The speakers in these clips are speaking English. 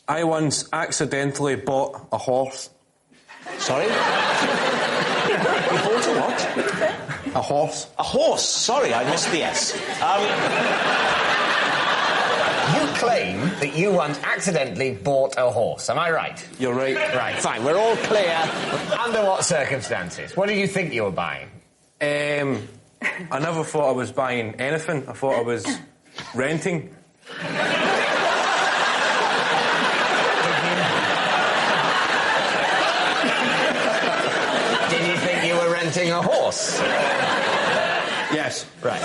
I once accidentally bought a horse. Sorry? You bought a what? A horse. A horse? Sorry, I missed the S. You claim that you once accidentally bought a horse. Am I right? You're right. Right, fine. We're all clear. Under what circumstances? What did you think you were buying? I never thought I was buying anything. I thought I was renting. Did you think you were renting a horse? Yes. Right.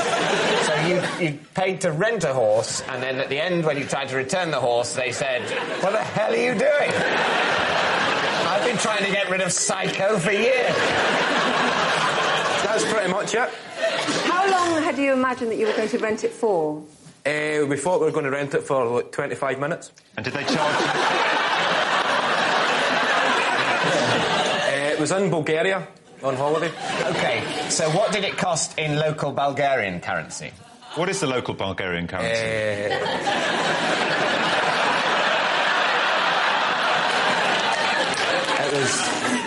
So you paid to rent a horse, and then at the end, when you tried to return the horse, they said, "What the hell are you doing? I've been trying to get rid of Psycho for years." That's pretty much it. How long had you imagined that you were going to rent it for? We thought we were going to rent it for like 25 minutes. And did they charge you? It was in Bulgaria on holiday. OK, so what did it cost in local Bulgarian currency? What is the local Bulgarian currency?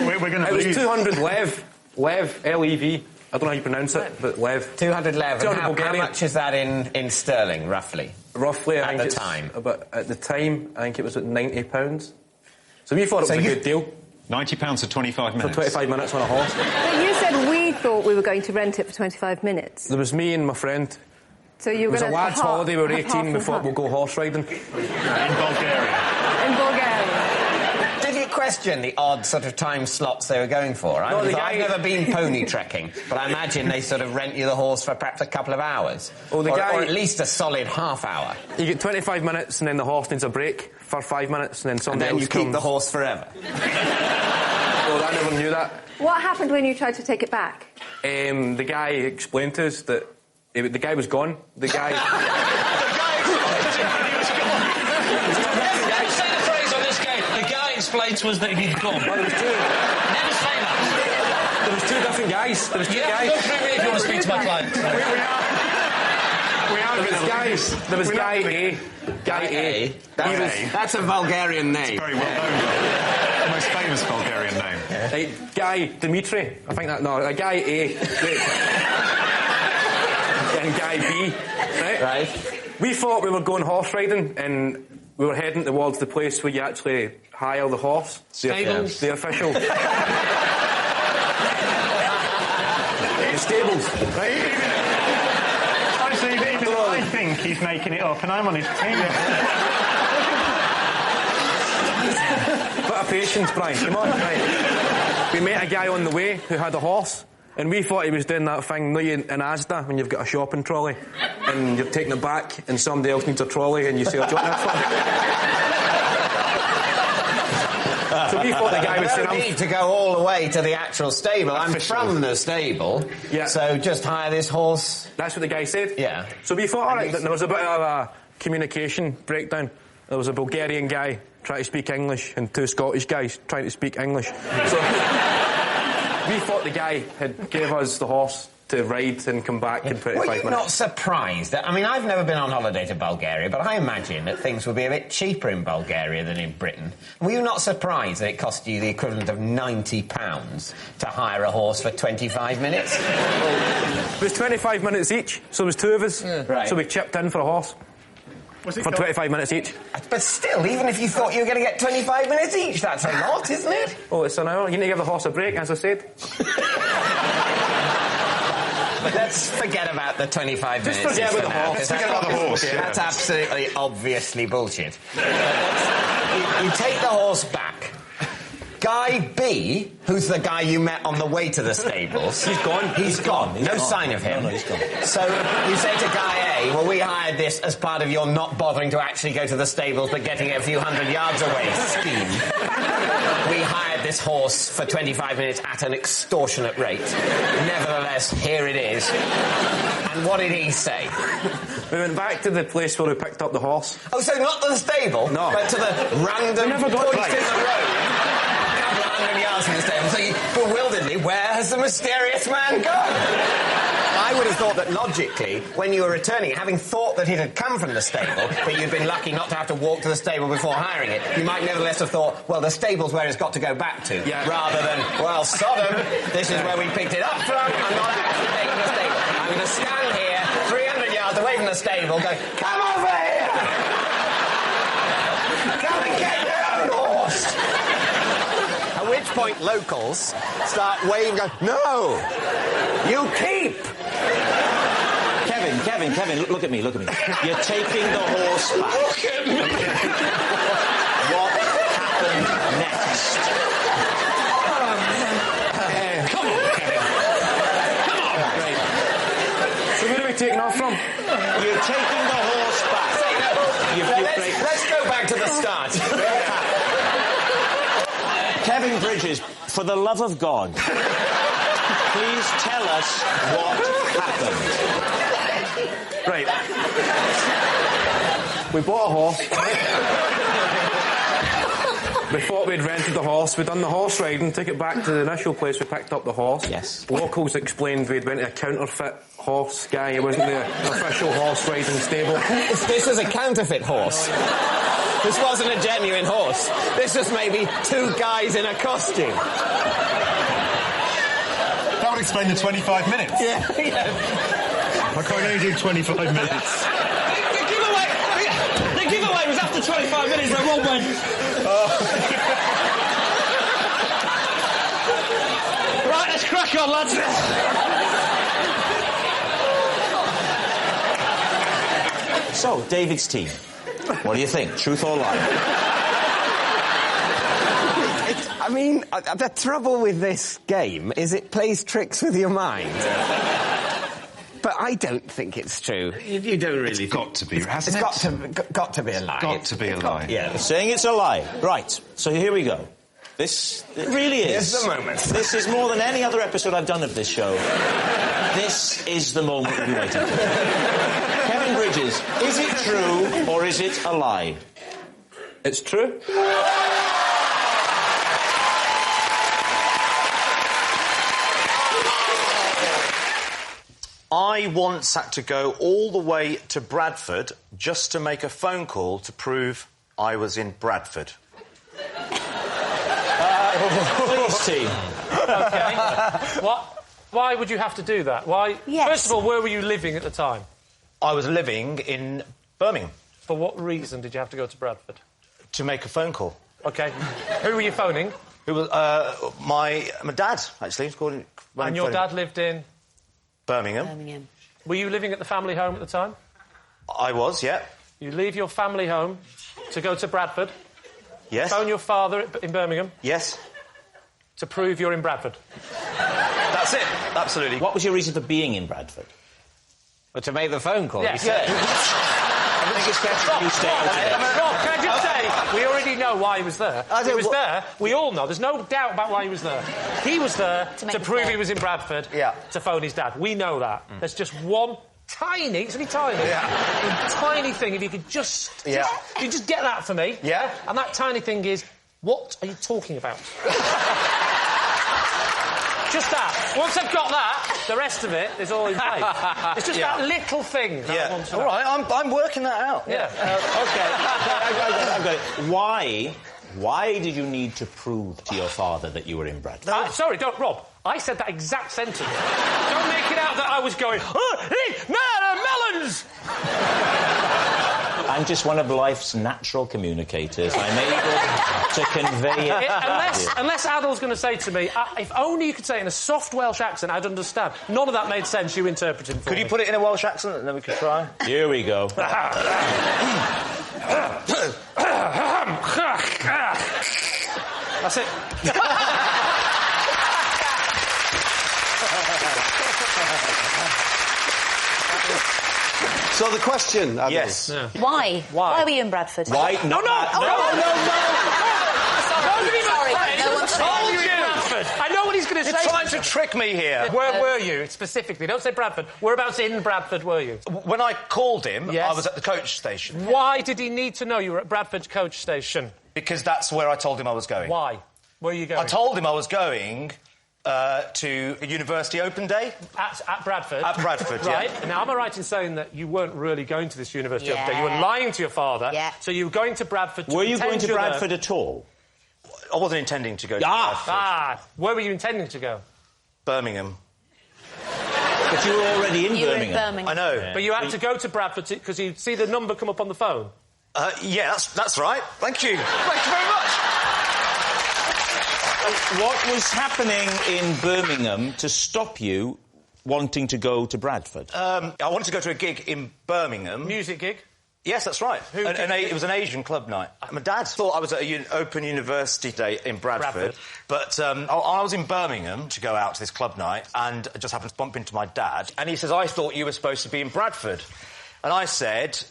We're going to lose. It was 200 lev. Lev, L-E-V. I don't know how you pronounce it, but lev. 200 lev. 200 How Bulgarian. much is that in sterling, roughly? Roughly, At the time. At the time, I think it was at £90. So we thought it was a good deal. £90 for 25 minutes? For 25 minutes on a horse. But you said we thought we were going to rent it for 25 minutes. There was me and my friend. So you were It was a lad's holiday, we were 18, we thought we'll go horse riding. In Bulgaria. In Bulgaria. Did you question the odd sort of time slots they were going for? I've never been pony trekking, but I imagine they sort of rent you the horse for perhaps a couple of hours. Well, or at least a solid half hour. You get 25 minutes and then the horse needs a break for 5 minutes and then somebody else you keep the horse forever. Well, I never knew that. What happened when you tried to take it back? The guy explained to us that the guy was gone. The guy... Never say the phrase on this game. The guy explained to us that he'd gone. Well, there was two. Never say that. There was two different guys. There was two guys. Go through me if you want to speak to my client. There was Guy A. Guy A. That's a Bulgarian name. It's very well known. The most famous Bulgarian name. Right, Guy Dimitri. I think that... No, Guy A. And Guy B. Right? We thought we were going horse riding and we were heading towards the place where you actually hire the horse. Stables. The official... the stables, right? I think he's making it up, and I'm on his team. Bit of patience, Brian. Come on, right. We met a guy on the way who had a horse, and we thought he was doing that thing, in Asda, when you've got a shopping trolley, and you're taking it back, and somebody else needs a trolley, and you say, "Do you want that one?" So we thought the guy was saying, "I don't need to go all the way to the actual stable. I'm from the stable, so just hire this horse." That's what the guy said. Yeah. So we thought, all right, there was a bit of a communication breakdown. There was a Bulgarian guy trying to speak English and two Scottish guys trying to speak English. So we thought the guy had gave us the horse to ride and come back in 25 minutes. Were you not surprised? I mean, I've never been on holiday to Bulgaria, but I imagine that things would be a bit cheaper in Bulgaria than in Britain. Were you not surprised that it cost you the equivalent of £90 to hire a horse for 25 minutes? It was 25 minutes each, so there was two of us. Yeah. Right. So we chipped in for a horse. For 25 minutes each. But still, even if you thought you were going to get 25 minutes each, that's a lot, isn't it? Oh, it's an hour. You need to give the horse a break, as I said. But let's forget about the 25 minutes. Just forget about the horse. Forget about the horse. That's absolutely, obviously bullshit. You take the horse back. Guy B, who's the guy you met on the way to the stables... He's gone. He's gone. No sign of him. No, he's gone. So you say to Guy A, well, we hired this as part of your not bothering to actually go to the stables but getting it a few hundred yards away scheme. We hired this horse for 25 minutes at an extortionate rate. Nevertheless, here it is. And what did he say? We went back to the place where we picked up the horse. Oh, so not to the stable? No. But to the random never got point right. in the road? 100 yards from the stable. So you, bewilderedly, where has the mysterious man gone? I would have thought that logically, when you were returning it, having thought that it had come from the stable, but you'd been lucky not to have to walk to the stable before hiring it, you might nevertheless have thought, well, the stable's where it's got to go back to, rather than, well, Sodom, this is where we picked it up from, I'm not actually taking the stable. I'm going to stand here, 300 yards away from the stable, going, come over here! Come and get your own horse! At which point locals start waving, going, no! You keep! Kevin, look at me. You're taking the horse back. Look at me! What happened next? Come on, Kevin. Come on. Right. So where are we taking off from? You're taking the horse back. Let's go back to the start. Kevin Bridges, for the love of God, please tell us what happened. Right. We bought a horse. We thought we'd rented the horse. We'd done the horse riding, took it back to the initial place we picked up the horse. Yes. Locals explained we'd went to a counterfeit horse guy. It wasn't the official horse riding stable. This was a counterfeit horse. This wasn't a genuine horse. This was maybe two guys in a costume. That would explain the 25 minutes. Yeah. I can't only do 25 minutes. The giveaway was after 25 minutes, and Rob went... Right, let's crack on, lads. So, David's team, what do you think? Truth or lie? I mean, the trouble with this game is it plays tricks with your mind. But I don't think it's true. You don't really. It's got to be, hasn't it? It's got to be a lie. Got to be a lie. Yeah. Saying it's a lie. Right, so here we go. It really is. Here's the moment. This is more than any other episode I've done of this show. This is the moment we've been waiting for. Kevin Bridges, is it true or is it a lie? It's true. I once had to go all the way to Bradford just to make a phone call to prove I was in Bradford. Please, team. OK. What? Why would you have to do that? Why? Yes. First of all, where were you living at the time? I was living in Birmingham For what reason did you have to go to Bradford? to make a phone call. OK. Who were you phoning? Who was my dad, actually. He was calling, And your dad lived in? Birmingham. Were you living at the family home at the time? I was, yeah. You leave your family home to go to Bradford, Yes. phone your father in Birmingham Yes. to prove you're in Bradford. That's it. Absolutely. What was your reason for being in Bradford? But to make the phone call. Yes. You said. I think it's better you stay out of it. Rob, can I just say, we already know why he was there. He was there, we all know, there's no doubt about why he was there. He was there to prove he was in Bradford, to phone his dad. We know that. There's just one tiny, it's only tiny, tiny thing, if you could just get that for me. Yeah. And that tiny thing is, what are you talking about? Just that. Once I've got that, the rest of it is all in place. It's just that little thing that I want to know. All right, I'm working that out. Yeah. I've got it. Why did you need to prove to your father that you were in Bradford? Sorry, don't, Rob. I said that exact sentence. Don't make it out that I was going, oh, hey, melons! I'm just one of life's natural communicators. I'm able to convey it. Unless Adil's going to say to me, if only you could say it in a soft Welsh accent, I'd understand. None of that made sense, you interpreted for Could me. you put it in a Welsh accent and then we could try? Here we go. That's it. So the question, Adil. Yes. Yeah. Why? Why were you in Bradford? Why? No. I know what he's going to say. You're trying to trick me here. Where were you, specifically? Don't say Bradford. Whereabouts in Bradford were you? When I called him, Yes. I was at the coach station. Why did he need to know you were at Bradford's coach station? Because that's where I told him I was going. Why? Where are you going? I told him I was going to a university open day. At Bradford? At Bradford, right. yeah. Now, am I right in saying that you weren't really going to this university open day? You were lying to your father. Yeah. So you were going to Bradford to Were you going to pretend you're Bradford at all? I wasn't intending to go to Bradford. Where were you intending to go? Birmingham. But you were already in Birmingham. I know. Yeah. But you had to go to Bradford because you see the number come up on the phone? Yeah, that's right. Thank you. Thank you very much. What was happening in Birmingham to stop you wanting to go to Bradford? I wanted to go to a gig in Birmingham. Music gig? Yes, that's right. It was an Asian club night. My dad thought I was at an open university day in Bradford. But I was in Birmingham to go out to this club night and I just happened to bump into my dad. And he says, I thought you were supposed to be in Bradford. And I said,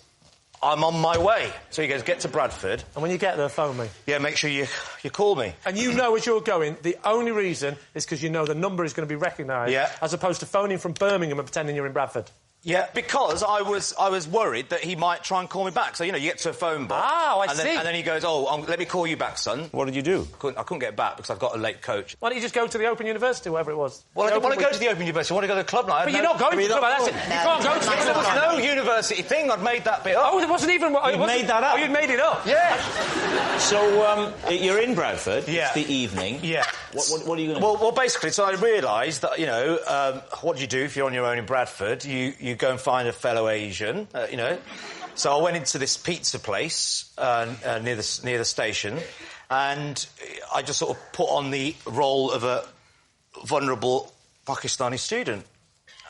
I'm on my way. So he goes, get to Bradford. And when you get there, phone me. Yeah, make sure you call me. And you know as you're going, the only reason is because you know the number is going to be recognised, as opposed to phoning from Birmingham and pretending you're in Bradford. Yeah, because I was worried that he might try and call me back. So, you know, you get to a phone box. I see. And then he goes, let me call you back, son. What did you do? I couldn't get back because I've got a late coach. Why don't you just go to the Open University, wherever it was? Well, I didn't want to go to the Open University. I want to go to the club night. But you're not going to the club night, that's it. You can't go to the club night. There was no university thing. I'd made that bit up. Oh, there wasn't even... You made that up? Oh, you'd made it up? Yeah. So, you're in Bradford. Yeah. It's the evening. Yeah. What are you going to do? Well, basically, so I realised that, you know, what do you do if you're on your own in Bradford? You go and find a fellow Asian, you know. So I went into this pizza place near the station, and I just sort of put on the role of a vulnerable Pakistani student,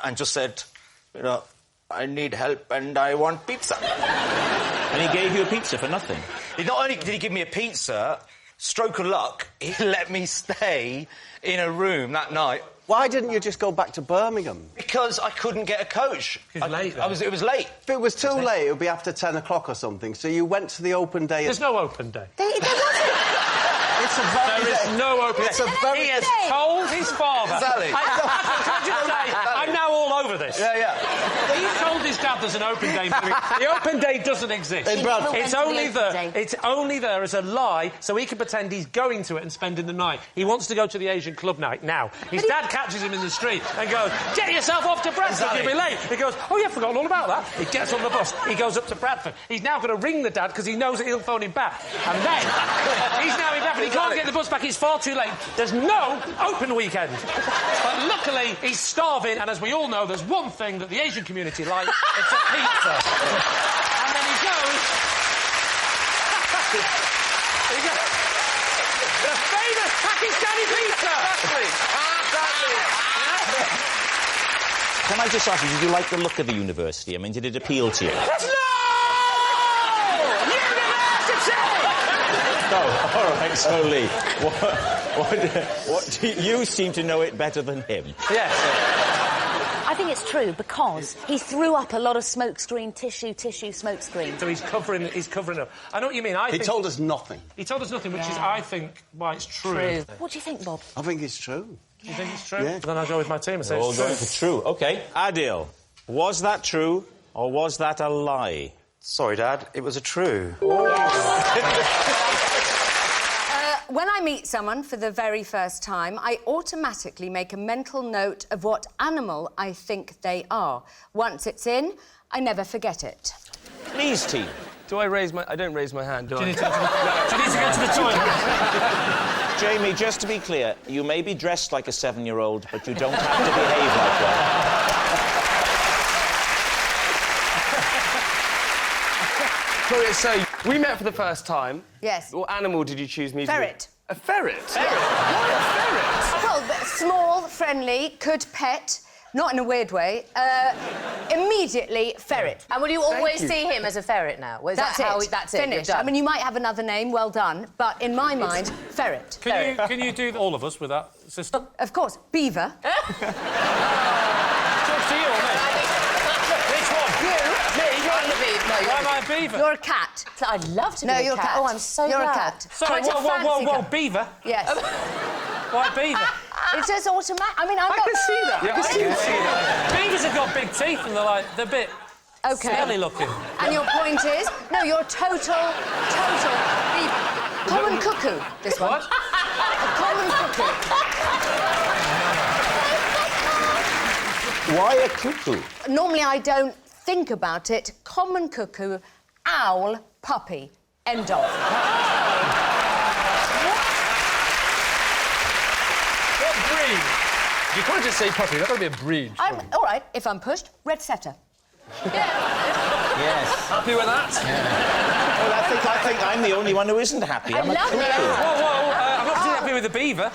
and just said, you know, I need help and I want pizza. And he gave you a pizza for nothing. Not only did he give me a pizza, stroke of luck, he let me stay in a room that night. Why didn't you just go back to Birmingham? Because I couldn't get a coach. It was late. It was late. If it was too late, it would be after 10 o'clock or something, so you went to the open day... There's no open day. There wasn't. It's a very... There is no open day. It's a very... He has told his father... Exactly. I'm now all over this. Yeah. He told his dad there's an open day. The open day doesn't exist. In Bradford. It's only there. It's only there as a lie, so he can pretend he's going to it and spending the night. He wants to go to the Asian club night now. His dad catches him in the street and goes, "Get yourself off to Bradford. You'll be late." He goes, "Oh yeah, forgotten all about that." He gets on the bus. He goes up to Bradford. He's now going to ring the dad because he knows that he'll phone him back. And then he's now in Bradford. He can't get the bus back. It's far too late. There's no open weekend. But luckily, he's starving, and as we all know, there's one thing that the Asian community like. It's a pizza. And then he goes... The famous Pakistani pizza! Can I just ask you, did you like the look of the university? I mean, did it appeal to you? University! Oh, all right, so Lee, what do you seem to know it better than him? Yes. I think it's true because he threw up a lot of smokescreen tissue, smokescreen. So he's covering up. I know what you mean. He told us nothing. He told us nothing, which is, I think, why it's true. What do you think, Bob? I think it's true. You think it's true? Yeah. Then I'll go with my team and say We're all it's going true. for true. OK. Adil, was that true or was that a lie? Sorry, Dad, it was a true. When I meet someone for the very first time, I automatically make a mental note of what animal I think they are. Once it's in, I never forget it. Please, team. Do I raise my... I don't raise my hand, do I? Do you need to go to the toilet? Jamie, just to be clear, you may be dressed like a 7-year-old, but you don't have to behave like one. Claudia, so we met for the first time. Yes. What animal did you choose me to be? Ferret. A ferret? Why a ferret? Well, small, friendly, could pet, not in a weird way. Immediately, ferret. And will you always see him as a ferret now? That's it. That's it. Finished. I mean, you might have another name, well done, but in my mind, ferret. Can you do all of us with that system? Of course. Beaver. Talk to you or me? Which one? You. Me? I'm the beaver. No, Why am I a beaver? You're a cat. I'd love to be No, a you're cat. a cat. Oh, I'm so You're glad. a cat. Sorry, Quite a fancy whoa, cat. beaver? Yes. Why beaver? It's just automatic. I mean, I'm not... I can see that. Yeah, I can see that. Beavers have got big teeth and they're a bit smelly looking. And your point is, no, you're total beaver. Common cuckoo, this one. What? A common cuckoo. Why a cuckoo? Normally I don't think about it. Common cuckoo, owl, puppy. End of. What breed? You can't just say puppy. That's got to be a breed. All right, if I'm pushed, red setter. Yes. Happy with that? Yeah. Well, I think I'm the only one who isn't happy. I'm a cuckoo. I'm not too happy with the beaver.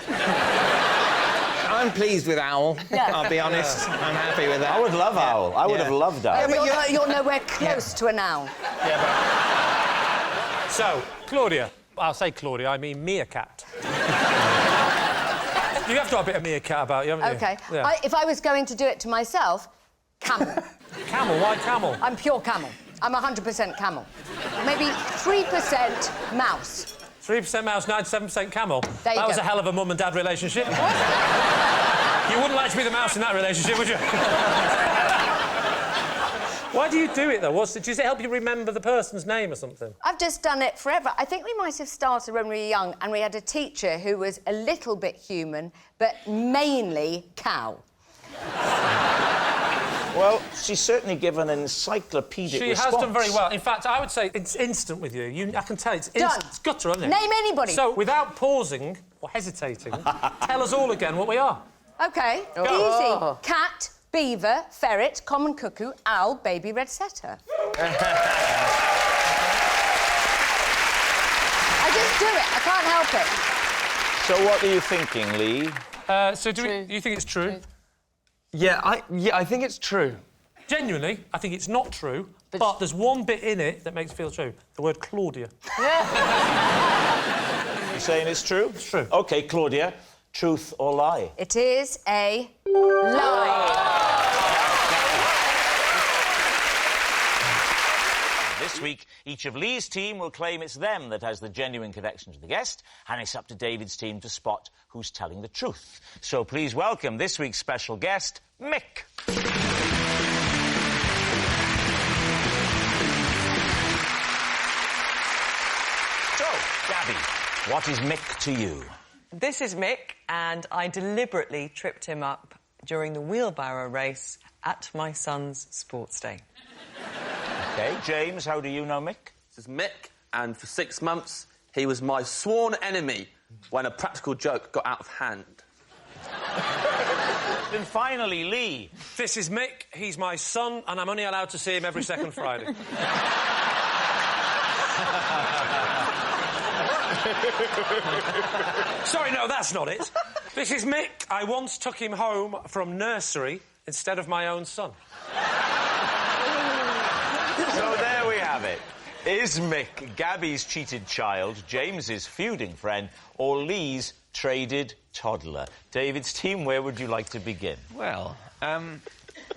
I'm pleased with owl. Yeah. I'll be honest. I'm happy with that. I would love owl. I would have loved owl. Yeah, but you're nowhere close to an owl. Yeah, but... So, Claudia. I'll say Claudia, I mean meerkat. You have got a bit of meerkat about you, haven't you? OK. Yeah. If I was going to do it to myself, camel. Camel? Why camel? I'm pure camel. I'm 100% camel. Maybe 3% mouse. 3% mouse, 97% camel. There you that was go. a hell of a mum and dad relationship. You wouldn't like to be the mouse in that relationship, would you? Why do you do it, though? Does it help you remember the person's name or something? I've just done it forever. I think we might have started when we were young and we had a teacher who was a little bit human, but mainly cow. Well, she's certainly given an encyclopedic response. She has done very well. In fact, I would say it's instant with you. I can tell it's instant. Done. It's gutter, isn't it? Name anybody. So, without pausing or hesitating, tell us all again what we are. OK. Easy. Cat, beaver, ferret, common cuckoo, owl, baby red setter. I just do it. I can't help it. So what are you thinking, Lee? You think it's true? Yeah, I think it's true. Genuinely, I think it's not true, but there's one bit in it that makes it feel true. The word Claudia. You saying it's true? It's true. OK, Claudia, truth or lie? It is a lie. This week, each of Lee's team will claim it's them that has the genuine connection to the guest, and it's up to David's team to spot who's telling the truth. So please welcome this week's special guest, Mick. So, Gabby, what is Mick to you? This is Mick, and I deliberately tripped him up during the wheelbarrow race at my son's sports day. OK, James, how do you know Mick? This is Mick, and for 6 months, he was my sworn enemy when a practical joke got out of hand. Then finally, Lee. This is Mick, he's my son, and I'm only allowed to see him every second Friday. Sorry, no, that's not it. This is Mick. I once took him home from nursery instead of my own son. So there we have it. Is Mick Gabby's cheated child, James's feuding friend, or Lee's traded toddler? David's team, where would you like to begin? Well,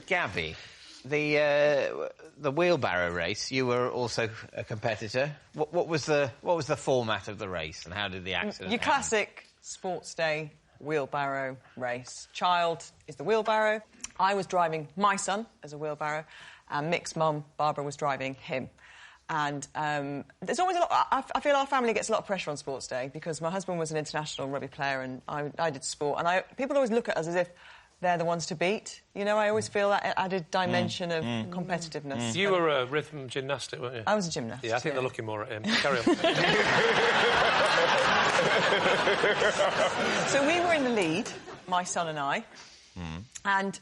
Gabby, the wheelbarrow race, you were also a competitor. What was the format of the race, and how did the accident Your happen? classic sports day wheelbarrow race. Child is the wheelbarrow. I was driving my son as a wheelbarrow, and Mick's mum, Barbara, was driving him. And there's always a lot... I feel our family gets a lot of pressure on sports day because my husband was an international rugby player and I did sport. And people always look at us as if they're the ones to beat. You know, I always feel that added dimension of competitiveness. You were a rhythm gymnastic, weren't you? I was a gymnast. Yeah, I think they're looking more at him. Carry on. So we were in the lead, my son and I. And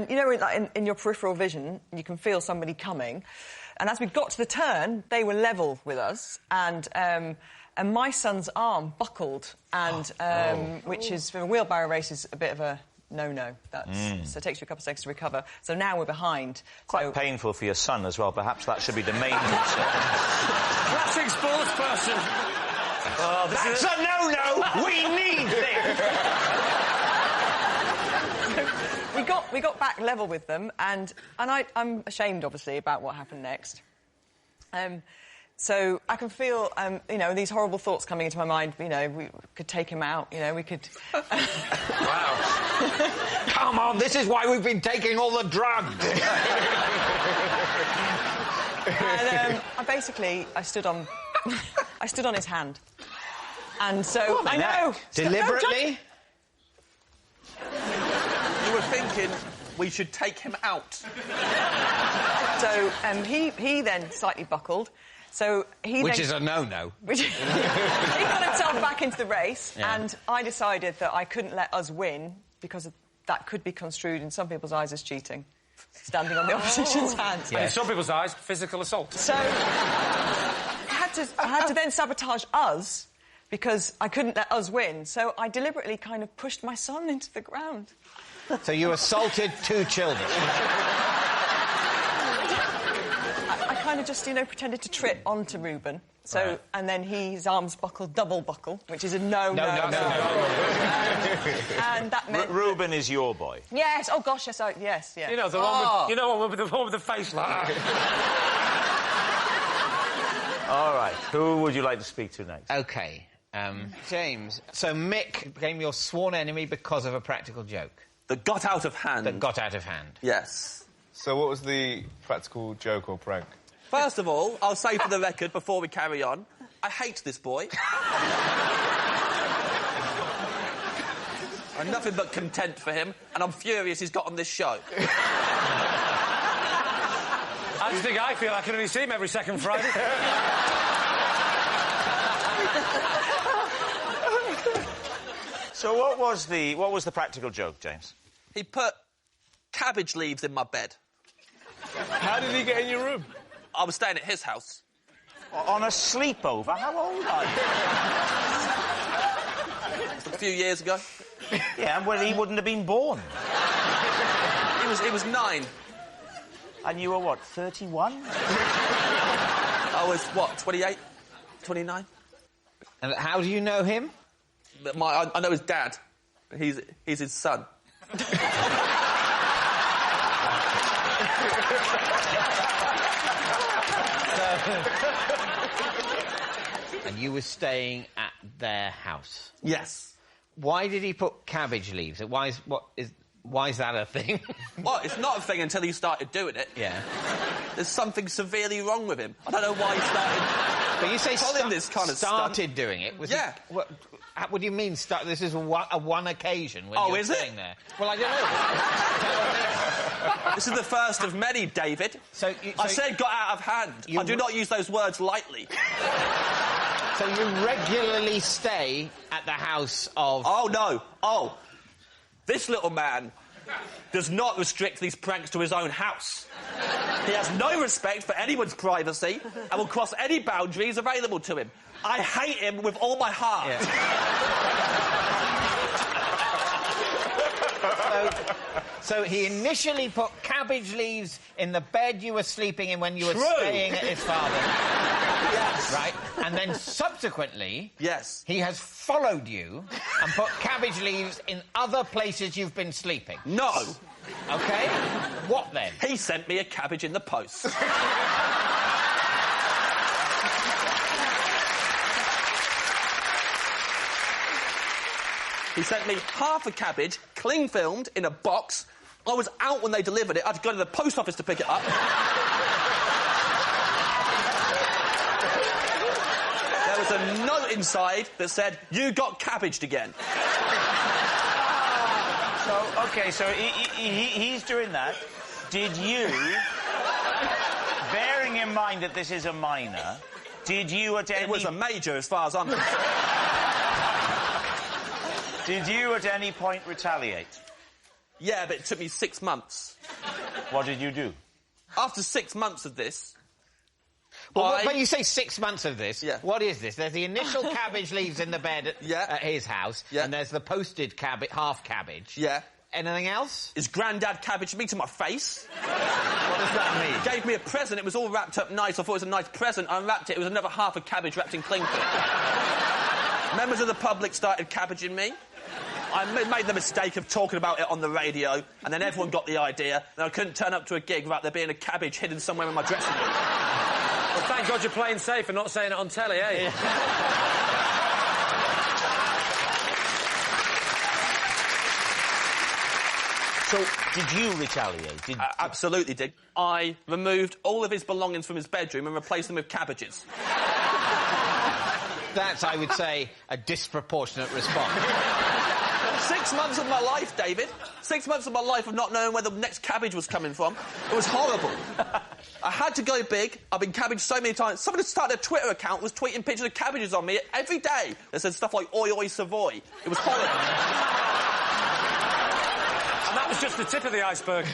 you know, like in your peripheral vision, you can feel somebody coming. And as we got to the turn, they were level with us. And my son's arm buckled, and which is, for a wheelbarrow race, is a bit of a no-no. So it takes you a couple of seconds to recover. So now we're behind. Quite painful for your son as well. Perhaps that should be the main concern. Classic sports person. Oh, That's a no-no! We need this! We got back level with them, and I'm ashamed, obviously, about what happened next. So I can feel, you know, these horrible thoughts coming into my mind. You know, we could take him out. You know, we could. Wow! Come on, this is why we've been taking all the drugs. And I stood on his hand, and so I know deliberately. You were thinking, We should take him out. So he then slightly buckled. So Which is a no-no. He got himself back into the race, and I decided that I couldn't let us win because that could be construed in some people's eyes as cheating. Standing on the opposition's hands. And in some people's eyes, physical assault. So I had to then sabotage us because I couldn't let us win. So I deliberately kind of pushed my son into the ground. So you assaulted 2 children. I kind of just, pretended to trip onto Reuben. So, right. And then his arms buckled, double buckle, which is a no. No. And that meant... Reuben is your boy? Yes, oh gosh, yes, yeah. You know, the one with the face like that. All right, who would you like to speak to next? OK, James. So Mick became your sworn enemy because of a practical joke. That got out of hand. That got out of hand. Yes. So what was the practical joke or prank? First of all, I'll say for the record, before we carry on, I hate this boy. I'm nothing but content for him, and I'm furious he's got on this show. I just think I feel I can only see him every second Friday. So what was the practical joke, James? He put cabbage leaves in my bed. How did he get in your room? I was staying at his house. On a sleepover? How old are you? A few years ago. Yeah, well, he wouldn't have been born. He was 9. And you were, what, 31? I was, what, 28? 29? And how do you know him? I know his dad. He's his son. And you were staying at their house? Yes. Why did he put cabbage leaves? Why is that a thing? Well, it's not a thing until he started doing it. Yeah. There's something severely wrong with him. I don't know why he started... But you say this kind of started doing it? Yeah. What do you mean, this is a one occasion when you're staying there? Well, I don't know. This is the first of many, David. I said got out of hand. I do not use those words lightly. So you regularly stay at the house of... Oh, no. Oh. This little man does not restrict these pranks to his own house. He has no respect for anyone's privacy and will cross any boundaries available to him. I hate him with all my heart. Yeah. So he initially put cabbage leaves in the bed you were sleeping in when you were staying at his father's. Yes. Right? And then subsequently... Yes. He has followed you and put cabbage leaves in other places you've been sleeping. No. OK? What then? He sent me a cabbage in the post. He sent me half a cabbage, cling-filmed, in a box. I was out when they delivered it. I had to go to the post office to pick it up. There was a note inside that said, "You got cabbaged again." So he's doing that. Did you, bearing in mind that this is a minor, did you at any... It was a major, as far as I'm concerned. Did you at any point retaliate? Yeah, but it took me 6 months. What did you do? After 6 months of this... Well, but you say 6 months of this. Yeah. What is this? There's the initial cabbage leaves in the bed at his house, and there's the posted half cabbage. Yeah. Anything else? His granddad cabbaged me to my face. What does that mean? He gave me a present. It was all wrapped up nice. I thought it was a nice present. I unwrapped it. It was another half a cabbage wrapped in cling film. Members of the public started cabbaging me. I made the mistake of talking about it on the radio, and then everyone got the idea, and I couldn't turn up to a gig without there being a cabbage hidden somewhere in my dressing room. Well, thank God you're playing safe and not saying it on telly, eh? Yeah. So, did you retaliate? I absolutely did. I removed all of his belongings from his bedroom and replaced them with cabbages. That's, I would say, a disproportionate response. 6 months of my life, David. 6 months of my life of not knowing where the next cabbage was coming from. It was horrible. I had to go big. I've been cabbaged so many times. Someone started a Twitter account, was tweeting pictures of cabbages on me every day. They said stuff like, oi, oi, Savoy. It was horrible. And that was just the tip of the iceberg.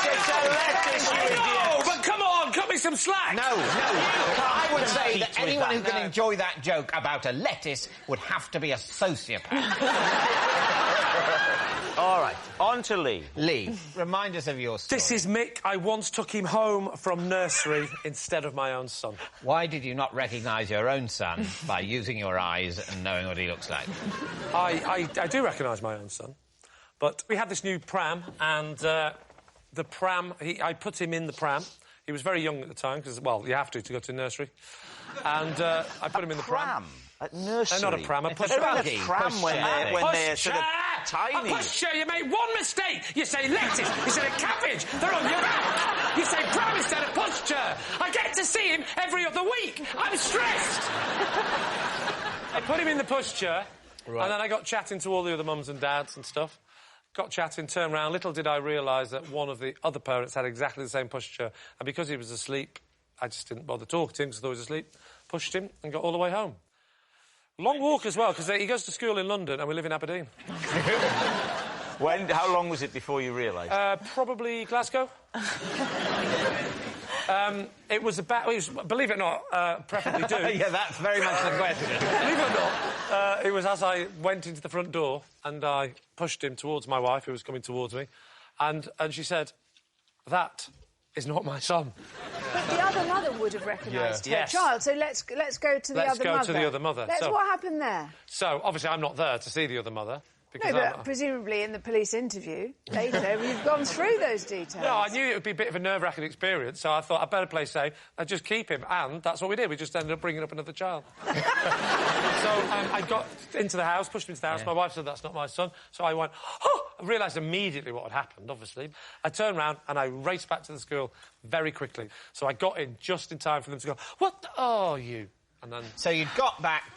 It's a lettuce, you idiot. Oh, but come on, cut me some slack. No. I would say that anyone who can enjoy that joke about a lettuce would have to be a sociopath. All right, on to Lee. Lee, remind us of your story. This is Mick. I once took him home from nursery instead of my own son. Why did you not recognise your own son by using your eyes and knowing what he looks like? I do recognise my own son. But we had this new pram, and the pram... I put him in the pram. He was very young at the time, because, well, you have to go to nursery. And I put him in the pram. At nursery? No, not a pram, a push They're in a pram when they're sort of tiny. A pushchair, you make one mistake. You say lettuce instead of cabbage. They're on your back. You say pram instead of pushchair. I get to see him every other week. I'm stressed. I put him in the pushchair, and then I got chatting to all the other mums and dads and stuff. Got chatting, turned round. Little did I realise that one of the other parents had exactly the same pushchair, and because he was asleep, I just didn't bother talking to him because he was asleep. Pushed him and got all the way home. Long walk as well, because he goes to school in London and we live in Aberdeen. How long was it before you realised? Probably Glasgow. It was about... believe it or not, preferably do. Yeah, that's very much the question. Believe it or not, it was as I went into the front door and I pushed him towards my wife, who was coming towards me, and she said, "That is not my son." But the other mother would have recognised her child, so let's go to the other mother. Let's go to the other mother. What happened there? So, obviously, I'm not there to see the other mother. No, but presumably in the police interview later, you've gone through those details. No, I knew it would be a bit of a nerve-wracking experience, so I thought I'd better play safe and just keep him, and that's what we did. We just ended up bringing up another child. So I got into the house, pushed him into the house. Yeah. My wife said, "That's not my son." So I went, oh! I realised immediately what had happened, obviously. I turned round and I raced back to the school very quickly. So I got in just in time for them to go, "What are you?" And then... So you got back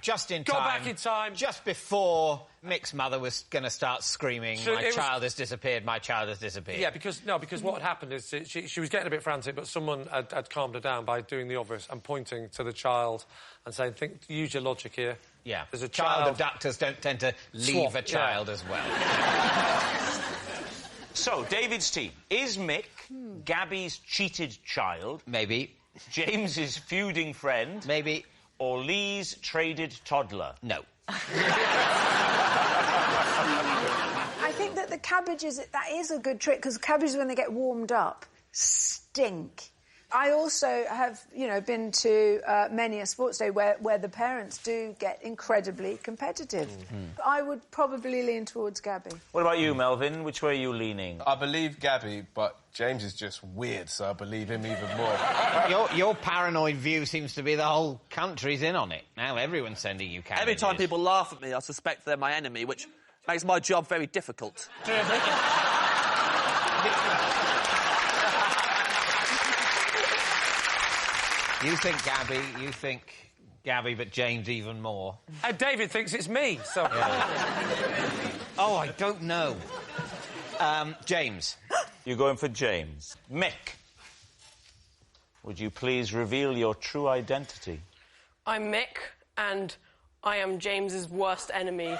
just in time. Got back in time. Just before Mick's mother was going to start screaming, my child has disappeared, my child has disappeared. Yeah, because what had happened is she was getting a bit frantic, but someone had calmed her down by doing the obvious and pointing to the child and saying, use your logic here. Yeah. There's a child abductors don't tend to leave a child as well. So, David's team. Is Mick Gabby's cheated child? Maybe. James's feuding friend? Maybe. Or Lee's traded toddler? No. I think that the cabbages, that is a good trick, because cabbages, when they get warmed up, stink. I also have, been to many a sports day where the parents do get incredibly competitive. I would probably lean towards Gabby. What about you, Melvin? Which way are you leaning? I believe Gabby, but James is just weird, so I believe him even more. Your paranoid view seems to be the whole country's in on it. Now everyone's sending you cabbages. Every time people laugh at me, I suspect they're my enemy, which makes my job very difficult. You think Gabby, but James even more. And David thinks it's me, so... Yeah. Oh, I don't know. James. You're going for James. Mick, would you please reveal your true identity? I'm Mick, and I am James's worst enemy.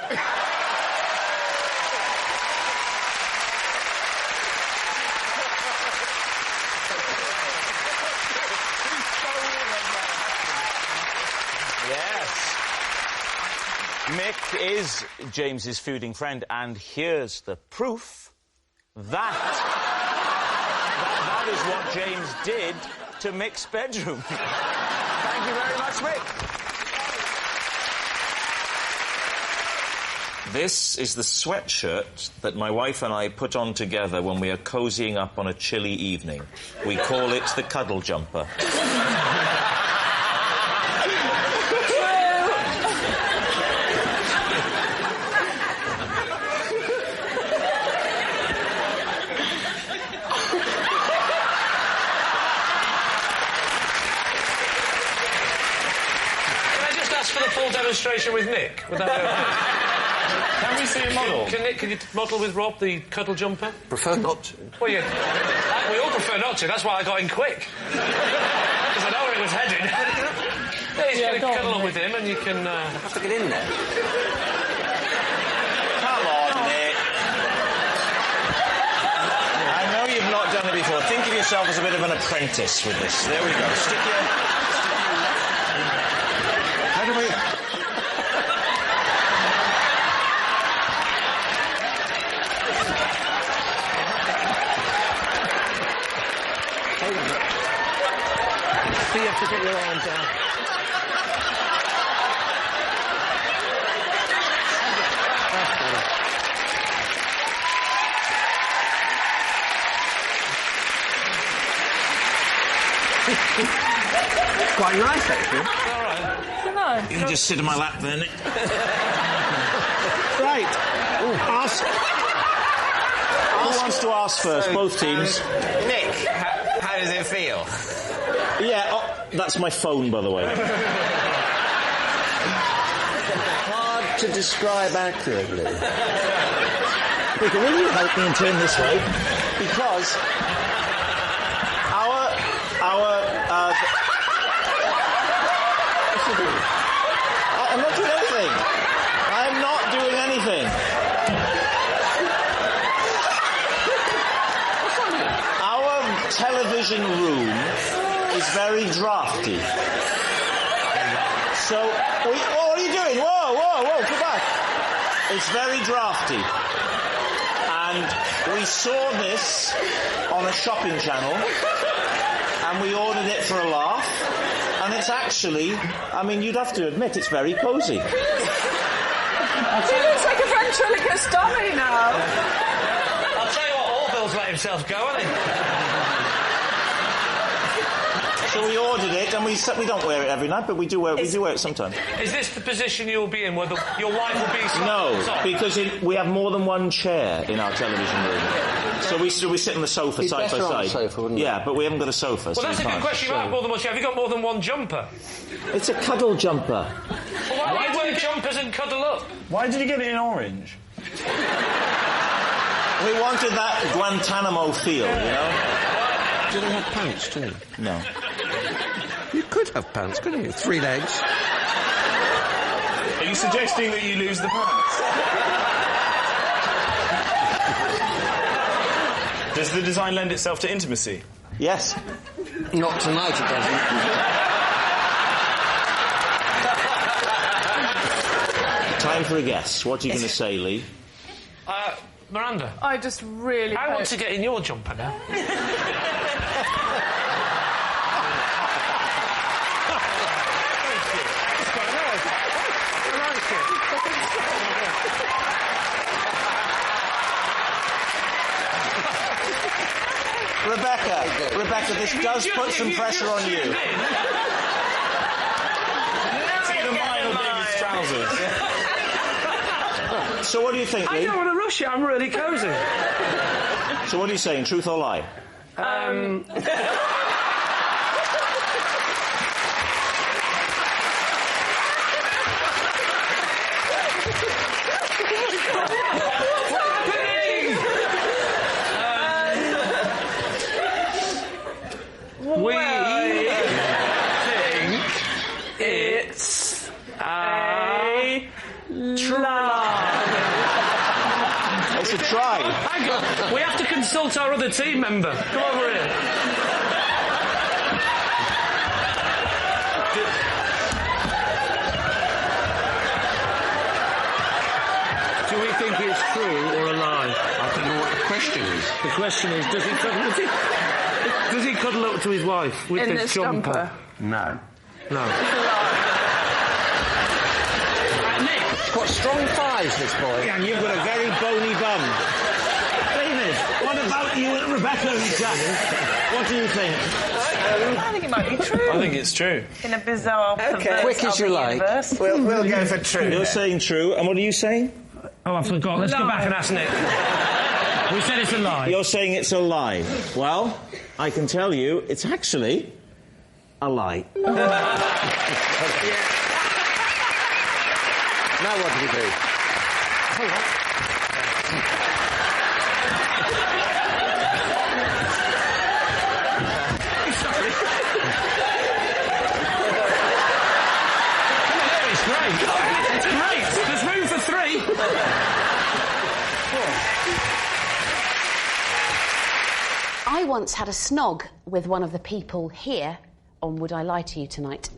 Mick is James's feuding friend, and here's the proof that is what James did to Mick's bedroom. Thank you very much, Mick. This is the sweatshirt that my wife and I put on together when we are cozying up on a chilly evening. We call it the Cuddle Jumper. ask for the full demonstration with Nick? Would that be okay? Can we see a model? Can you model with Rob the Cuddle Jumper? Prefer not to. Well, we all prefer not to. That's why I got in quick. Because I know where it was headed. Yeah, you can cuddle up with him and you can... I have to get in there. Come on, Nick. I know you've not done it before. Think of yourself as a bit of an apprentice with this. There we go. Stick your... How do we... So you have to get your arm down. Quite nice, actually. All right. You can just sit in my lap then. Right. Ask. Who wants to ask first? Both teams. Nick, how does it feel? Yeah, that's my phone, by the way. Hard to describe accurately. Will you help me and turn this way? Because I'm not doing anything. I'm not doing anything. Our television room is very drafty. So, what are you doing? Whoa, come back. It's very drafty. And we saw this on a shopping channel, and we ordered it for a laugh, and it's actually, I mean, you'd have to admit, it's very cosy. He looks like a ventriloquist dummy now. I'll tell you what, Orville's let himself go, hasn't he? So we ordered it, and we don't wear it every night, but we do wear it sometimes. Is this the position you'll be in, where your wife will be... No, because we have more than one chair in our television room. So we sit on the sofa side by side. On the sofa, wouldn't it? Yeah, but we haven't got a sofa. Well, that's a good question. You have more than one chair. Have you got more than one jumper? It's a cuddle jumper. Well, why do you wear jumpers and cuddle up? Why did you get it in orange? We wanted that Guantanamo feel, you know? Do they have pants, too? No. You could have pants, couldn't you? 3 legs. Are you suggesting that you lose the pants? Does the design lend itself to intimacy? Yes. Not tonight, it doesn't. Time for a guess. What are you going to say, Lee? Miranda. I just really... I want to get in your jumper now. Rebecca, this does put some pressure on you. See the mile Davies trousers. So what do you think, Lee? I don't want to rush it, I'm really cosy. So what are you saying, truth or lie? We think it's a try. It's a try. Hang on. We have to consult our other team member. Come over here. Do we think it's true or a lie? I don't know what the question is. The question is, does he cuddle up to his wife with this jumper? No. No. Nick, he's got strong thighs, this boy. And you've got a very bony bum. David, what about you and Rebecca and Jack? What do you think? I think it might be true. I think it's true. In a bizarre, perverse Quick as you like. universe. We'll go for true. You're saying true, and what are you saying? Oh, I forgot. Let's go back and ask Nick. We said it's a lie. You're saying it's a lie. Well, I can tell you, it's actually a lie. Now what do we do? It's great. It's great. There's room for 3. I once had a snog with one of the people here on Would I Lie to You Tonight.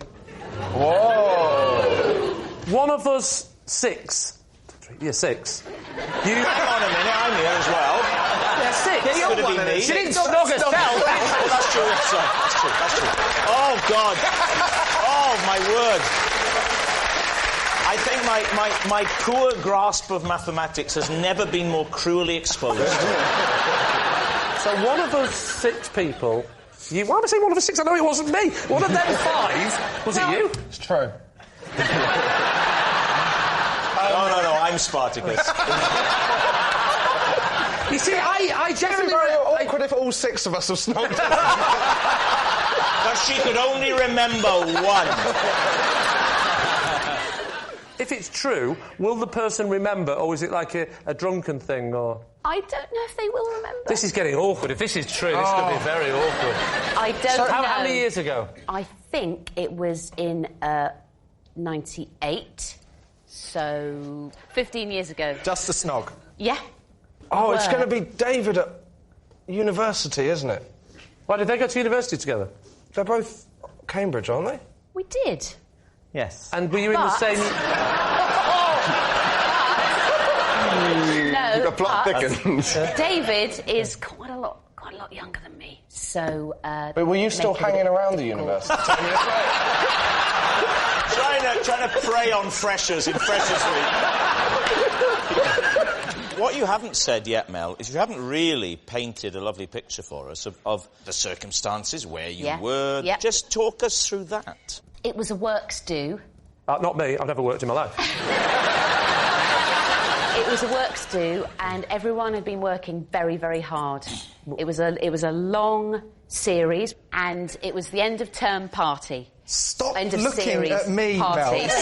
Whoa! One of us 6. Yeah, 6. You... Hang on a minute, I'm here as well. Yeah, 6. Yeah, could have been me. She didn't snog herself. That's true. That's true. Oh, God. Oh, my word. I think my poor grasp of mathematics has never been more cruelly exposed. So one of us 6 people... Why am I saying one of us 6? I know it wasn't me. One of them 5. Was it you? It's true. No, I'm Spartacus. You see, I definitely... Very awkward if all 6 of us have snogged. But she could only remember one. If it's true, will the person remember, or is it like a drunken thing, or...? I don't know if they will remember. This is getting awkward. If this is true, this could be very awkward. I don't know. How many years ago? I think it was in 98, so 15 years ago. Just a snog? Yeah. Oh, it's going to be David at university, isn't it? Why, did they go to university together? They're both Cambridge, aren't they? We did. Yes. And were you in the same... No, the plot thickens. David is quite a lot younger than me, so... but were you still hanging around the university? trying to prey on freshers in Freshers Week. What you haven't said yet, Mel, is you haven't really painted a lovely picture for us of the circumstances, where you were. Yeah. Just talk us through that. It was a works do. Not me. I've never worked in my life. It was a works do, and everyone had been working very, very hard. It was a long series, and it was the end of term party. Stop end of looking series at me, party. Mel.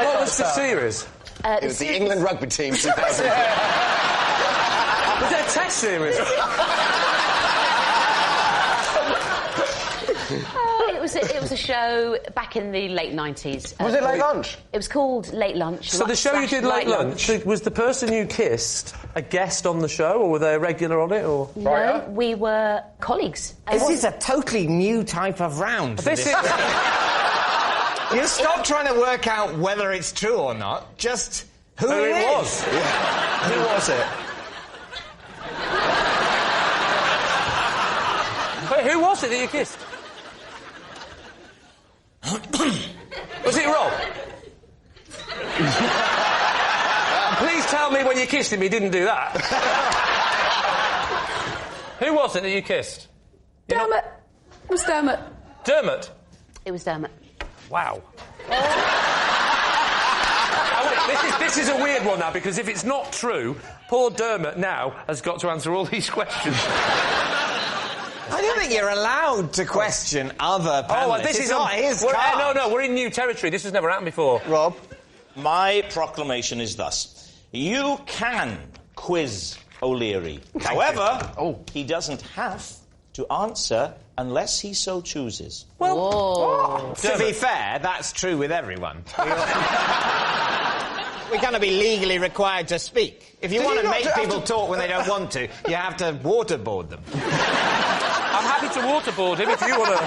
What was the series? It was the England rugby team 2000. Was it a test series? It was a show back in the late 90s. Was it Late Lunch? It was called Late Lunch. So the show you did, Late Lunch, was the person you kissed a guest on the show, or were they a regular on it, or...? No, we were colleagues. This is a totally new type of round. This is... You stop trying to work out whether it's true or not, just who it was. Yeah. Who was it? Wait, who was it that you kissed? Was it Rob? Please tell me when you kissed him he didn't do that. Who was it that you kissed? Dermot. It was Dermot. Dermot? It was Dermot. Wow. This is a weird one now, because if it's not true, poor Dermot now has got to answer all these questions. I don't think you're allowed to question other panellists. This is not his card. No, we're in new territory. This has never happened before. Rob? My proclamation is thus. You can quiz O'Leary. However, he doesn't have to answer unless he so chooses. Well, to be fair, that's true with everyone. We're going to be legally required to speak. If you want to make people talk when they don't want to, you have to waterboard them. I'm happy to waterboard him if you want to...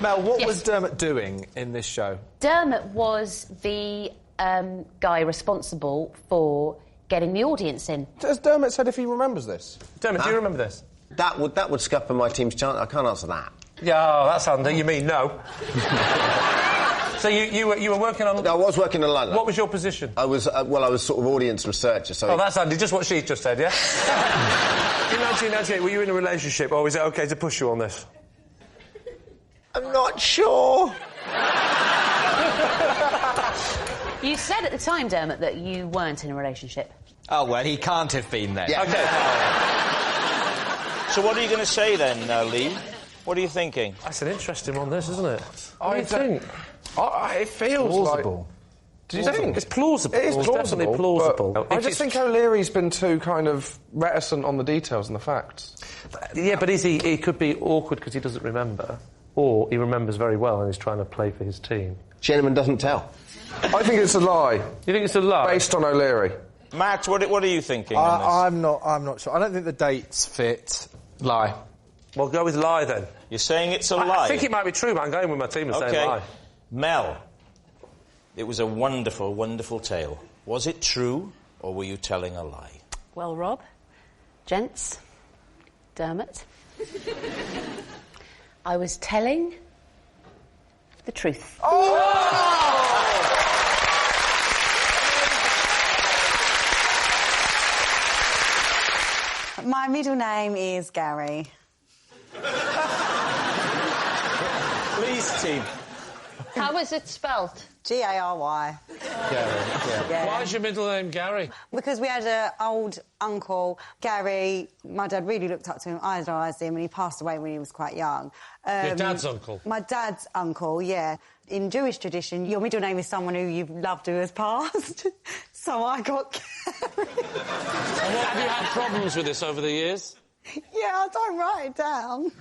Mel, what was Dermot doing in this show? Dermot was the guy responsible for getting the audience in. Has Dermot said if he remembers this? Dermot, do you remember this? That would scupper my team's chance. I can't answer that. Yeah, that's handy. You mean no? So you were working on... I was working on London. What was your position? I was sort of audience researcher, so... Oh, that's handy. Just what she just said, yeah? In 1998, were you in a relationship, or is it OK to push you on this? I'm not sure. You said at the time, Dermot, that you weren't in a relationship. Oh, well, he can't have been then. Yeah. OK. So what are you going to say then, Lee? What are you thinking? That's an interesting one, this, isn't it? What do you think? It feels Plausible. Do you think? It's plausible. It is It's plausible. definitely plausible. But I just think O'Leary's been too kind of reticent on the details and the facts. Yeah, but he could be awkward because he doesn't remember, or he remembers very well and he's trying to play for his team. Gentleman doesn't tell. I think it's a lie. You think it's a lie? Based on O'Leary. Matt, what are you thinking on this? I'm not sure. I don't think the dates fit. Lie. Well, go with lie then. You're saying it's a lie? I think it might be true, but I'm going with my team and saying lie. Mel, it was a wonderful, wonderful tale. Was it true, or were you telling a lie? Well, Rob, gents, Dermot, I was telling the truth. My middle name is Gary. Please, team. How is it spelt? Gary. Yeah. Why is your middle name Gary? Because we had an old uncle, Gary. My dad really looked up to him, idolised him, and he passed away when he was quite young. Your dad's uncle? My dad's uncle, yeah. In Jewish tradition, your middle name is someone who you've loved who has passed. So I got Gary. And have you had problems with this over the years? Yeah, I don't write it down.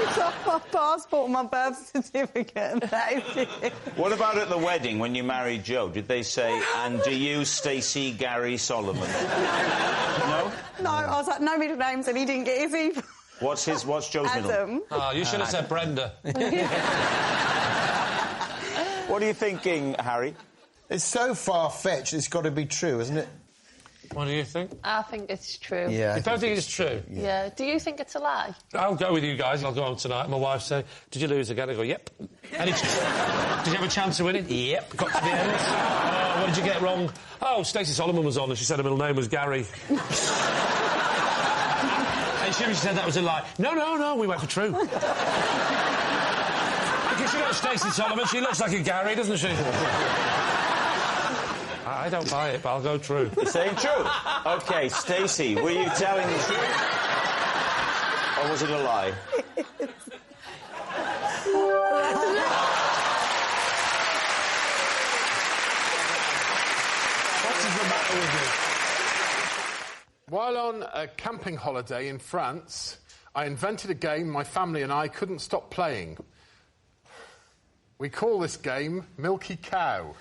It's on my passport and my birth certificate, and that is it. What about at the wedding when you married Joe? Did they say, and do you, Stacey Gary Solomon? No? No, I was like, no middle names, and he didn't get his either. What's Joe's middle? Adam. Oh, you should have said Brenda. What are you thinking, Harry? It's so far-fetched, it's got to be true, isn't it? What do you think? I think it's true. Yeah. You don't think it's true? Yeah. Do you think it's a lie? I'll go with you guys. I'll go home tonight. My wife say, "Did you lose again?" I go, "Yep." Did you have a chance of winning? Yep. Got to the end. What did you get wrong? Oh, Stacey Solomon was on and she said her middle name was Gary. And she said that was a lie. No, we went for true. Because you know Stacey Solomon, she looks like a Gary, doesn't she? I don't buy it, but I'll go true. You're saying true? OK, Stacey, were you telling the truth? Or was it a lie? What is the matter with you? While on a camping holiday in France, I invented a game my family and I couldn't stop playing. We call this game Milky Cow.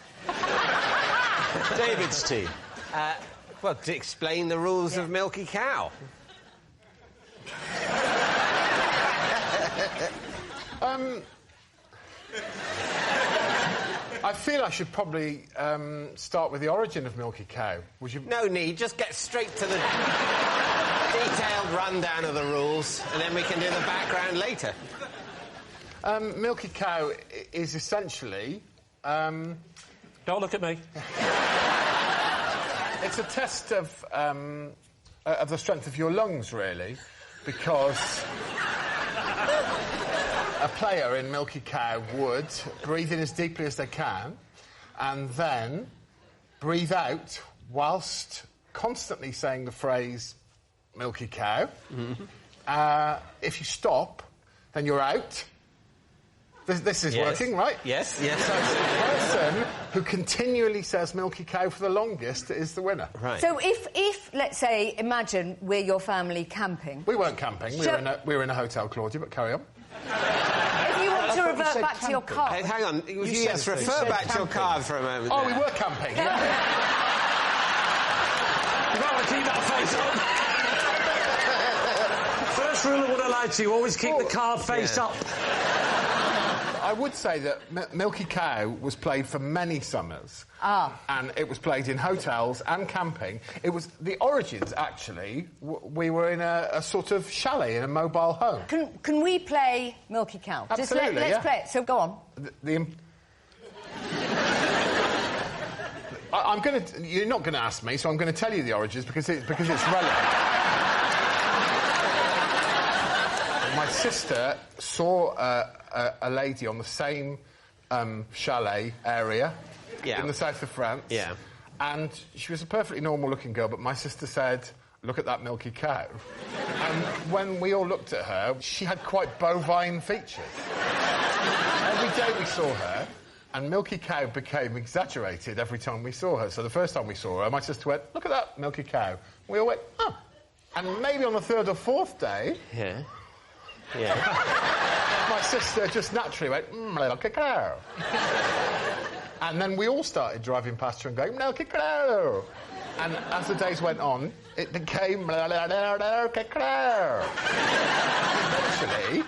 David's team. Well, to explain the rules of Milky Cow. I feel I should probably start with the origin of Milky Cow. Would you? No need, just get straight to the detailed rundown of the rules, and then we can do the background later. Milky Cow is essentially... Don't look at me. It's a test of the strength of your lungs, really, because a player in Milky Cow would breathe in as deeply as they can and then breathe out whilst constantly saying the phrase Milky Cow. Mm-hmm. If you stop, then you're out. This is working, right? Yes. So the person who continually says Milky Cow for the longest is the winner. Right. So if let's say, imagine we're your family camping. We weren't camping. We were in a hotel, Claudia, but carry on. If you want to revert back to your car... Hey, hang on. Yes, refer back to your card for a moment. Oh, we were camping. You might want to keep that face up. First rule of what I like to you, always keep the card face up. I would say that Milky Cow was played for many summers. And it was played in hotels and camping. It was the origins, actually. We were in a sort of chalet in a mobile home. Can we play Milky Cow? Absolutely, let's play it. So go on. You're not going to ask me, so I'm going to tell you the origins because it's relevant. My sister saw a lady on the same chalet area in the south of France. Yeah. And she was a perfectly normal-looking girl, but my sister said, "Look at that Milky Cow." And when we all looked at her, she had quite bovine features. every day we saw her, and Milky Cow became exaggerated every time we saw her. So the first time we saw her, my sister went, "Look at that, Milky Cow." We all went, "Oh." And maybe on the third or fourth day... Yeah. my sister just naturally went, "Milky Cow." And then we all started driving past her and going, "Milky Cow." And as the days went on, it became Milky Cow. Eventually...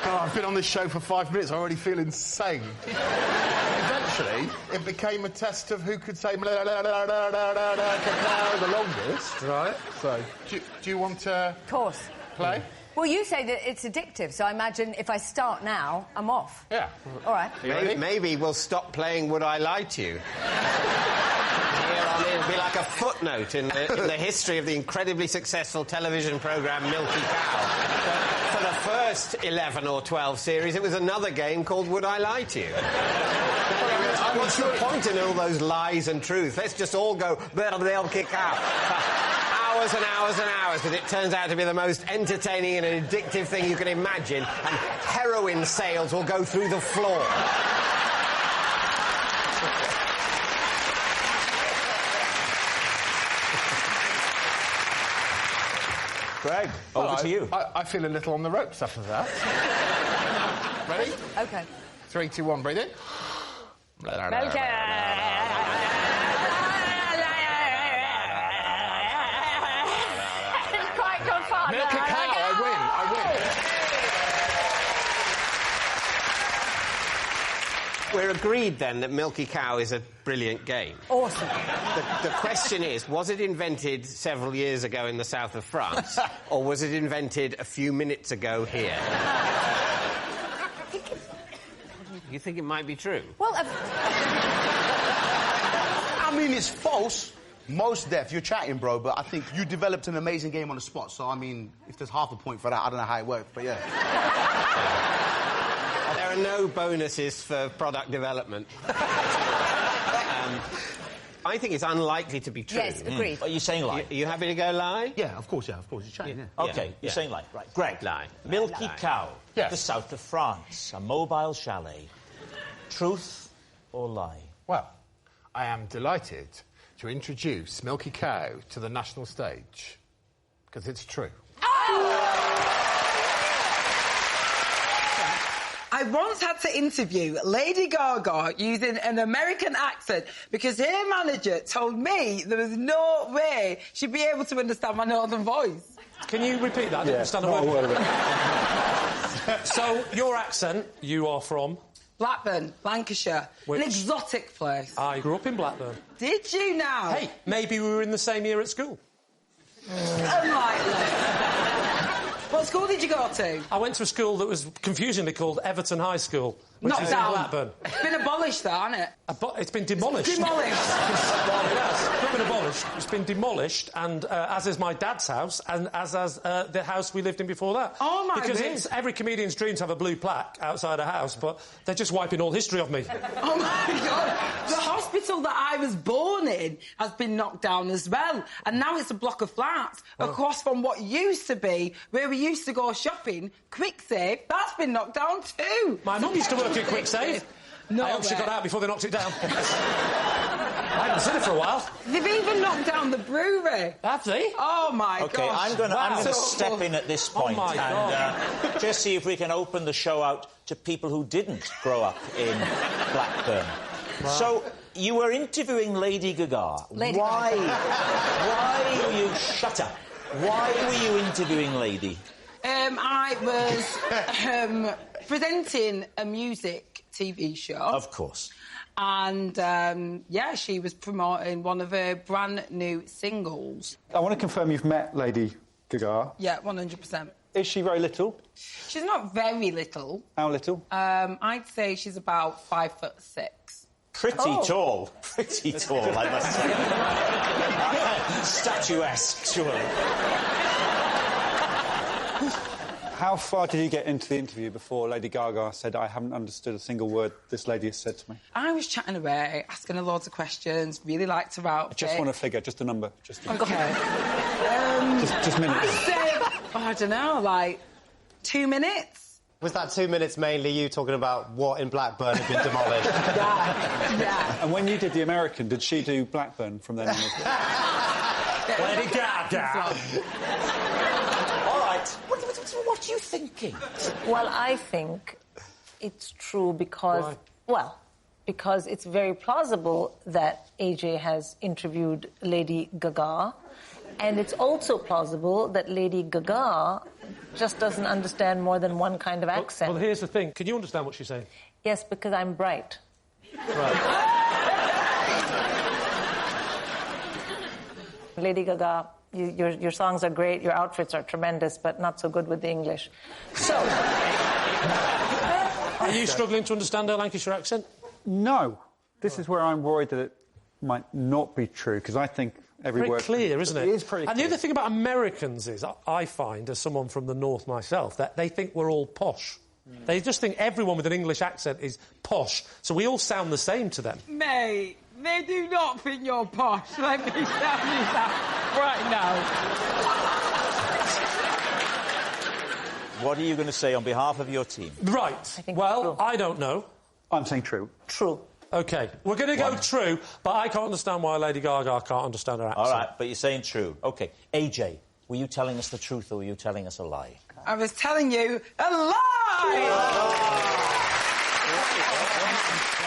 Oh, I've been on this show for 5 minutes, I already feel insane. Eventually, it became a test of who could say the longest. Right. So, do you want to... Of course. Play? Well, you say that it's addictive, so I imagine if I start now, I'm off. Yeah. All right. Maybe we'll stop playing Would I Lie to You? It'll be like a footnote in the history of the incredibly successful television programme Milky Cow. For the first 11 or 12 series, it was another game called Would I Lie to You? What's the point in all those lies and truth? Let's just all go Milky Cow for hours and hours and hours, because it turns out to be the most entertaining and addictive thing you can imagine, and heroin sales will go through the floor. Greg, over to you. I feel a little on the ropes after that. Ready? OK. 3, 2, 1, breathe in. Quite good fun. Milky Cow, I win. We're agreed, then, that Milky Cow is a brilliant game. Awesome. The question is, was it invented several years ago in the south of France, or was it invented a few minutes ago here? You think it might be true? Well, I mean, it's false. Most deaf. You're chatting, bro, but I think you developed an amazing game on the spot. So, I mean, if there's half a point for that, I don't know how it worked, but yeah. There are no bonuses for product development. I think it's unlikely to be true. Yes, agreed. Are you saying lie? Are you happy to go lie? Yeah, of course, You're chatting, yeah. OK, you're saying lie. Right. Greg. Lie. Milky Cow. Yes. The south of France. A mobile chalet. Truth or lie? Well, I am delighted to introduce Milky Cow to the national stage, because it's true. I once had to interview Lady Gaga using an American accent because her manager told me there was no way she'd be able to understand my northern voice. Can you repeat that? I didn't understand a word of it. So, your accent, you are from? Blackburn, Lancashire. An exotic place. I grew up in Blackburn. Did you now? Hey, maybe we were in the same year at school. Unlikely. What school did you go to? I went to a school that was confusingly called Everton High School, which is in Blackburn. It's been abolished, though, hasn't it? It's been demolished. Demolished. Well, it has. It's not been abolished. It's been demolished, and as is my dad's house, and as the house we lived in before that. Oh, my Because God. it's every comedian's dream to have a blue plaque outside a house, but they're just wiping all history of me. Oh, my God. The hospital that I was born in has been knocked down as well, and now it's a block of flats across from what used to be where we used to go shopping, Quick Save. That's been knocked down too. My mum used to work at Quick Save. No I hope she way. got out before they knocked it down. I haven't seen it for a while. They've even knocked down the brewery. Have they? Oh, my God. OK, I'm going to step in at this point my God. and just see if we can open the show out to people who didn't grow up in Blackburn. Wow. So, you were interviewing Lady Gaga. Why were you... Shut up. Why were you interviewing Lady? I was presenting a music TV show. Of course. And, yeah, she was promoting one of her brand-new singles. I want to confirm you've met Lady Gaga. Yeah, 100%. Is she very little? She's not very little. How little? I'd say she's about 5'6". Pretty tall. Pretty tall, I must say. Statuesque, surely. How far did you get into the interview before Lady Gaga said, "I haven't understood a single word this lady has said to me"? I was chatting away, asking her loads of questions, really liked her outfit. I just want a figure, just a number. Okay. Just minutes. I'd say, I don't know, like 2 minutes. Was that 2 minutes mainly you talking about what in Blackburn had been demolished? Yeah. And when you did the American, did she do Blackburn from then on as well? Lady Gaga. All right. What are you thinking? Well, I think it's true because... Why? Well, because it's very plausible that AJ has interviewed Lady Gaga, and it's also plausible that Lady Gaga just doesn't understand more than one kind of accent. Well, here's the thing. Can you understand what she's saying? Yes, because I'm bright. Right. Lady Gaga, your songs are great, your outfits are tremendous, but not so good with the English. So... Are you struggling to understand her Lancashire accent? No. This is where I'm worried that it might not be true, because I think every very word... clear, isn't it? It is pretty And clear. the other thing about Americans is, I find, as someone from the north myself, that they think we're all posh. They just think everyone with an English accent is posh, so we all sound the same to them. Mate, they do not think you're posh. Let me tell you that right now. What are you going to say on behalf of your team? Right. Well, I don't know. I'm saying true. True. OK, we're going to go true, but I can't understand why Lady Gaga can't understand her accent. All right, but you're saying true. OK, AJ, were you telling us the truth or were you telling us a lie? I was telling you a lie!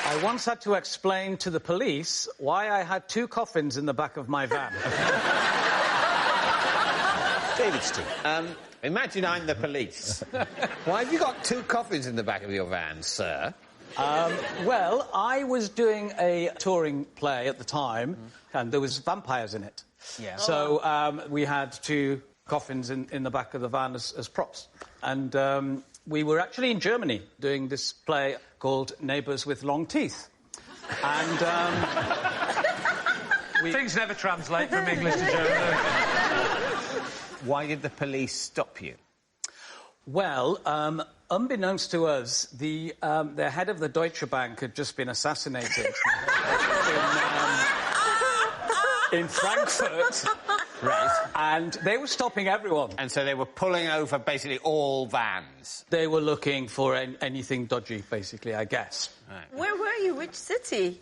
I once had to explain to the police why I had 2 coffins in the back of my van. David's team. Imagine I'm the police. Why have you got 2 coffins in the back of your van, sir? Well, I was doing a touring play at the time, and there was vampires in it. Yeah. So we had 2 coffins in the back of the van as props. And we were actually in Germany doing this play called Neighbours with Long Teeth. And... Things never translate from English to German. Why did the police stop you? Well, unbeknownst to us, the head of the Deutsche Bank had just been assassinated in Frankfurt. Right. And they were stopping everyone. And so they were pulling over basically all vans? They were looking for anything dodgy, basically, I guess. Right. Where were you? Which city?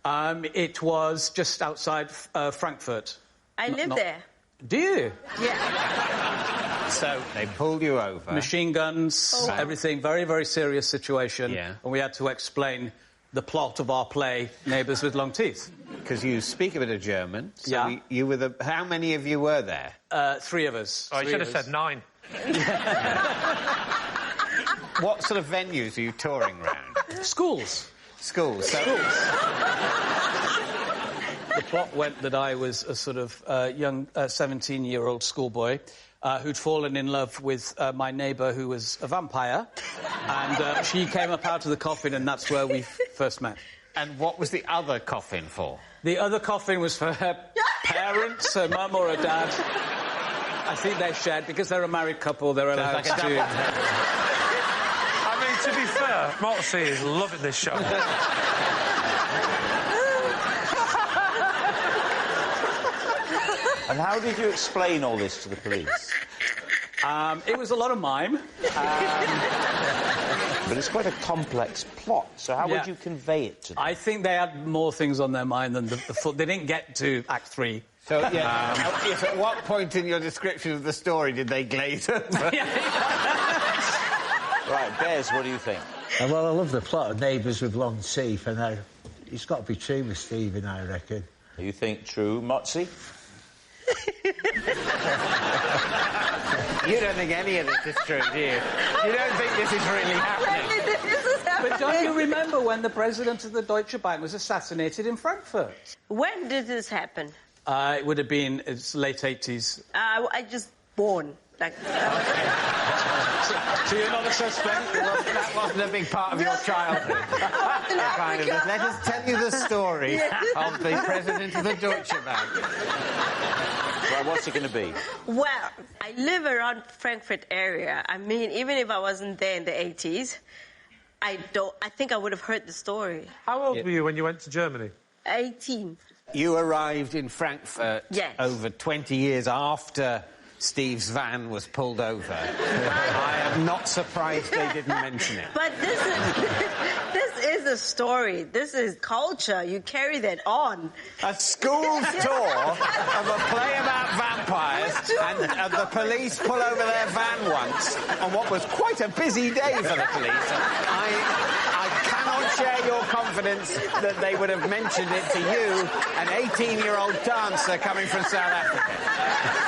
It was just outside Frankfurt. I live there. Do you? Yeah. So they pulled you over. Machine guns, everything. Very, very serious situation. Yeah. And we had to explain the plot of our play, Neighbours with Long Teeth. Because you speak a bit of German. So Yeah. you were the... How many of you were there? 3 of us. Oh, you should have said 9. What sort of venues are you touring around? Schools. Schools. So... The plot went that I was a sort of young 17-year-old schoolboy who'd fallen in love with my neighbour who was a vampire, and she came up out of the coffin, and that's where we first met. And what was the other coffin for? The other coffin was for her parents, her mum or her dad. I think they shared, because they're a married couple, they're allowed to... I mean, to be fair, Moxie is loving this show. And how did you explain all this to the police? It was a lot of mime. But it's quite a complex plot, so how would you convey it to them? I think they had more things on their mind than the they didn't get to Act 3. So, yes, at what point in your description of the story did they glaze over? Right, Bez, what do you think? Well, I love the plot of Neighbours with Long Teeth, and it's got to be true with Stephen, I reckon. You think true, Motzi? You don't think any of this is true, do you? You don't think this is really happening? But don't you remember when the president of the Deutsche Bank was assassinated in Frankfurt? When did this happen? It would have been late 80s. I just born. Like... So you're not a suspect? That wasn't a big part of your childhood. Let us tell you the story of the president of the Deutsche Bank. Well, what's it going to be? Well, I live around Frankfurt area. I mean, even if I wasn't there in the 80s, I think I would have heard the story. How old were you when you went to Germany? 18. You arrived in Frankfurt over 20 years after Steve's van was pulled over. I am not surprised they didn't mention it. But this is a story. This is culture. You carry that on. A school's tour of a play about vampires, and the police pull over their van once on what was quite a busy day for the police. I cannot share your confidence that they would have mentioned it to you, an 18-year-old dancer coming from South Africa.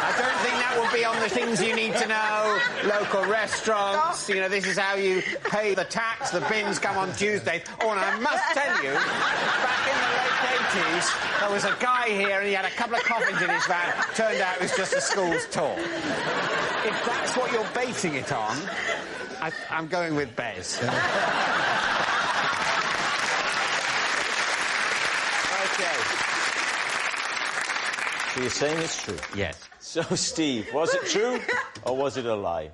I don't think that would be on the things you need to know. Local restaurants, you know, this is how you pay the tax, the bins come on Tuesdays. Oh, and I must tell you, back in the late 80s, there was a guy here and he had a couple of coffins in his van. Turned out it was just a school's tour. If that's what you're basing it on, I'm going with Bez. So you're saying it's true? Yes. So, Steve, was it true or was it a lie?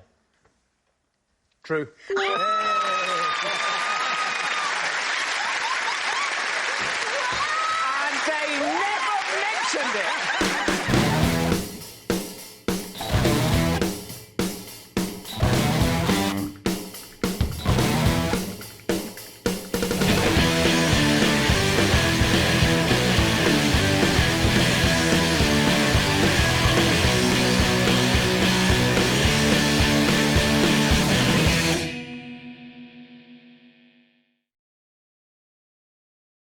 True. And they never mentioned it!